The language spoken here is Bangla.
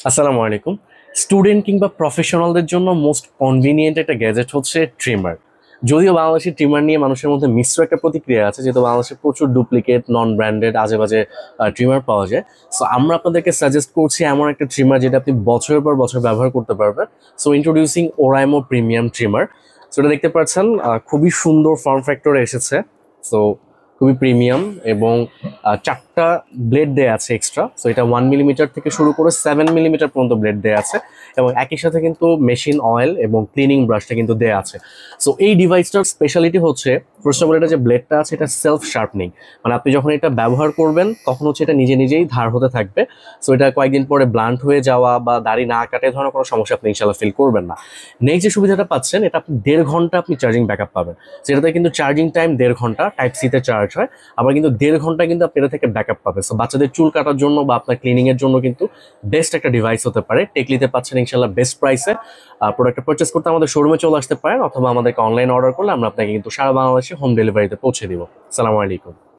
আসসালামু আলাইকুম। স্টুডেন্ট কিংবা প্রফেশনালদের জন্য মোস্ট কনভিনিয়েন্ট একটা গ্যাজেট হচ্ছে ট্রিমার। যদিও বাংলাদেশি ট্রিমার নিয়ে মানুষের মধ্যে মিশ্র একটা প্রতিক্রিয়া আছে, যেহেতু বাংলাদেশে প্রচুর ডুপ্লিকেট নন ব্র্যান্ডেড আজে বাজে ট্রিমার পাওয়া যায়। সো আমরা আপনাদেরকে সাজেস্ট করছি এমন একটা ট্রিমার যেটা আপনি বছরের পর বছর ব্যবহার করতে পারবেন। So introducing Oraimo premium trimmer. So এটা দেখতে পাচ্ছেন, খুবই সুন্দর ফর্ম ফ্যাক্টরে এসেছে। সো খুবই প্রিমিয়াম এবং চারটা ব্লেড দেয়া আছে এক্সট্রা। সো এটা 1 মিলিমিটার থেকে শুরু করে 7 মিলিমিটার পর্যন্ত ব্লেড দেয়া আছে এবং একই সাথে কিন্তু মেশিন অয়েল এবং ক্লিনিং ব্রাশটা কিন্তু দেয়া আছে। সো এই ডিভাইসটার স্পেশালিটি হচ্ছে, ফার্স্ট অফ অল, এটা যে ব্লেডটা আছে এটা সেলফ শার্পনিং, মানে আপনি যখন এটা ব্যবহার করবেন তখন হচ্ছে এটা নিজে নিজেই ধার হতে থাকবে। সো এটা কয়েকদিন পরে ব্লান্ট হয়ে যাওয়া বা দাড়ি না কাটে ধরনের কোনো সমস্যা আপনি ইনশাল্লাহ ফিল করবেন না। নেক্সট যে সুবিধাটা পাচ্ছেন, এটা আপনি 1.5 ঘন্টা আপনি চার্জিং ব্যাকআপ পাবেন, যেটাতে কিন্তু চার্জিং টাইম 1.5 ঘন্টা টাইপ সিতে চার্জ হয়। আবার কিন্তু 1.5 ঘন্টা কিন্তু আপনি এটা থেকে ব্যাকআপ পাবে। সো বাচ্চাদের চুল কাটার জন্য বা আপনার ক্লিনিং এর জন্য কিন্তু বেস্ট একটা ডিভাইস হতে পারে। টেকলিতে পাচ্ছেন ইনশাল্লাহ বেস্ট প্রাইসে। প্রোডাক্টটা পারচেস করতে আমাদের শোরুমে চলে আসতে পারেন, অথবা আমাদেরকে অনলাইন অর্ডার করলে আমরা আপনাকে কিন্তু সারা বাংলাদেশে হোম ডেলিভারিতে পৌঁছে দিব। আসসালামু আলাইকুম।